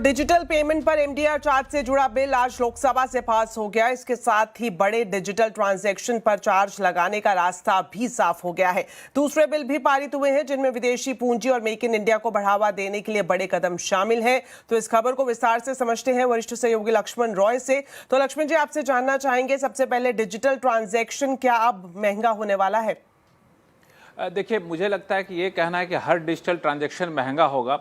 Digital payment पर MDR charge से जुड़ा बिल आज लोकसभा से पास हो गया। इसके साथ ही बड़े डिजिटल ट्रांजैक्शन पर चार्ज लगाने का रास्ता भी साफ हो गया है। दूसरे बिल भी पारित हुए हैं जिनमें विदेशी पूंजी और मेक इन इंडिया को बढ़ावा देने के लिए बड़े कदम शामिल हैं। तो इस खबर को विस्तार से समझते हैं वरिष्ठ सहयोगी लक्ष्मण रॉय से। तो लक्ष्मण जी, आपसे जानना चाहेंगे सबसे पहले डिजिटल ट्रांजैक्शन क्या अब महंगा होने वाला है? देखिए, मुझे लगता है कि ये कहना है कि हर डिजिटल ट्रांजैक्शन महंगा होगा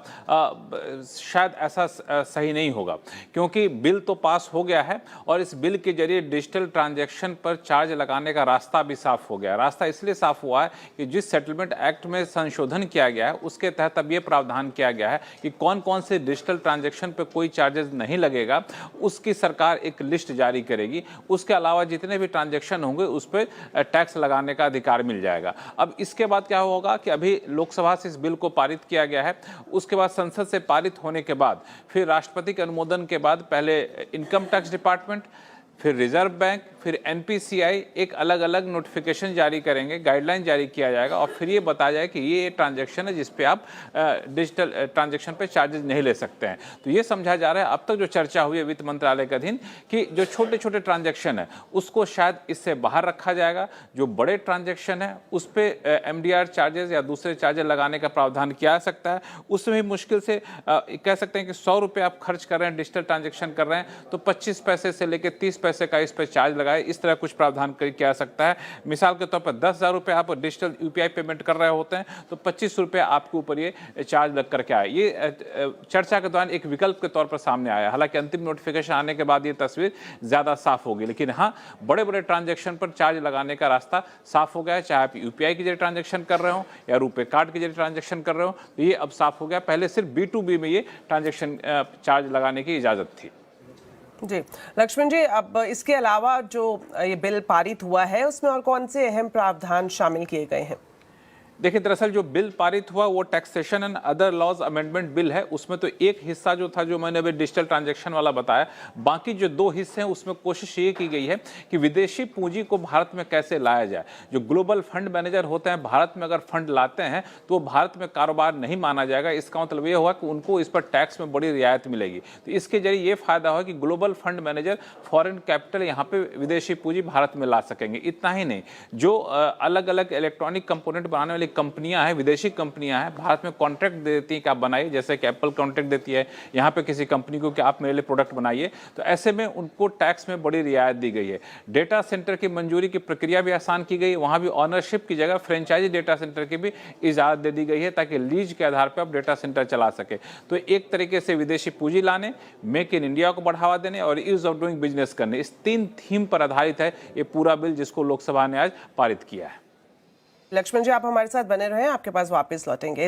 शायद ऐसा सही नहीं होगा, क्योंकि बिल तो पास हो गया है और इस बिल के जरिए डिजिटल ट्रांजैक्शन पर चार्ज लगाने का रास्ता भी साफ हो गया। रास्ता इसलिए साफ हुआ है कि जिस सेटलमेंट एक्ट में संशोधन किया गया है उसके तहत अब ये प्रावधान किया गया है कि कौन कौन से डिजिटल ट्रांजैक्शन पर कोई चार्जेस नहीं लगेगा, उसकी सरकार एक लिस्ट जारी करेगी। उसके अलावा जितने भी ट्रांजैक्शन होंगे उस पर टैक्स लगाने का अधिकार मिल जाएगा। अब इसके बाद क्या होगा कि अभी लोकसभा से इस बिल को पारित किया गया है, उसके बाद संसद से पारित होने के बाद फिर राष्ट्रपति के अनुमोदन के बाद पहले इनकम टैक्स डिपार्टमेंट, फिर रिजर्व बैंक, फिर एनपीसीआई एक अलग अलग नोटिफिकेशन जारी करेंगे, गाइडलाइन जारी किया जाएगा और फिर ये बताया जाए कि ये ट्रांजैक्शन है जिस पे आप डिजिटल ट्रांजैक्शन पे चार्जेस नहीं ले सकते हैं। तो ये समझा जा रहा है, अब तक जो चर्चा हुई है वित्त मंत्रालय के अधीन, कि जो छोटे छोटे ट्रांजैक्शन है उसको शायद इससे बाहर रखा जाएगा। जो बड़े ट्रांजैक्शन है उस पर एमडीआर चार्जेस या दूसरे चार्जेस लगाने का प्रावधान किया जा सकता है। उसमें भी मुश्किल से कह सकते हैं कि 100 रुपये आप खर्च कर रहे हैं, डिजिटल ट्रांजेक्शन कर रहे हैं, तो 25 पैसे से लेकर 30 पैसे का इस पर चार्ज लगाए, इस तरह कुछ प्रावधान किया जा सकता है। मिसाल के तौर पर 10,000 रुपये आप डिजिटल यूपीआई पेमेंट कर रहे होते हैं तो 25 रुपये आपके ऊपर ये चार्ज लग करके आए। ये चर्चा के दौरान एक विकल्प के तौर पर सामने आया। हालांकि अंतिम नोटिफिकेशन आने के बाद ये तस्वीर ज्यादा साफ होगी, लेकिन हाँ, बड़े बड़े ट्रांजेक्शन पर चार्ज लगाने का रास्ता साफ हो गया है। चाहे आप यूपीआई के जरिए ट्रांजेक्शन कर रहे हो या रुपे कार्ड के जरिए ट्रांजेक्शन कर रहे हो, तो ये अब साफ हो गया। पहले सिर्फ B2B में ये ट्रांजेक्शन चार्ज लगाने की इजाजत थी। जी लक्ष्मण जी, अब इसके अलावा जो ये बिल पारित हुआ है उसमें और कौन से अहम प्रावधान शामिल किए गए हैं? देखिए, दरअसल जो बिल पारित हुआ वो taxation and other laws amendment bill है। उसमें तो एक हिस्सा जो था, जो मैंने अभी डिजिटल ट्रांजैक्शन वाला बताया, बाकी जो 2 हिस्से हैं उसमें कोशिश ये की गई है कि विदेशी पूंजी को भारत में कैसे लाया जाए। जो ग्लोबल फंड मैनेजर होते हैं, भारत में अगर फंड लाते हैं तो वो भारत में कारोबार नहीं माना जाएगा। इसका मतलब ये हुआ कि उनको इस पर टैक्स में बड़ी रियायत मिलेगी। तो इसके जरिए ये फायदा हुआ कि global fund manager foreign capital यहाँ पे विदेशी पूंजी भारत में ला सकेंगे। इतना ही नहीं, जो अलग अलग इलेक्ट्रॉनिक कंपोनेंट बनाने वाली कंपनियां हैं, विदेशी कंपनियां हैं, भारत में कॉन्ट्रैक्ट देती हैं कि आप बनाइए, जैसे कि एप्पल कॉन्ट्रैक्ट देती है यहाँ पे किसी कंपनी को कि आप मेरे लिए प्रोडक्ट बनाइए, तो ऐसे में उनको टैक्स में बड़ी रियायत दी गई है। डेटा सेंटर की मंजूरी की प्रक्रिया भी आसान की गई, वहाँ भी ऑनरशिप की जगह फ्रेंचाइजी डेटा सेंटर की भी इजाज़त दे दी गई है ताकि लीज के आधार पर आप डेटा सेंटर चला सके। तो एक तरीके से विदेशी पूंजी लाने, मेक इन इंडिया को बढ़ावा देने और ईज ऑफ डूइंग बिजनेस करने, इस 3 थीम पर आधारित है ये पूरा बिल जिसको लोकसभा ने आज पारित किया है। लक्ष्मण जी, आप हमारे साथ बने रहें, आपके पास वापस लौटेंगे।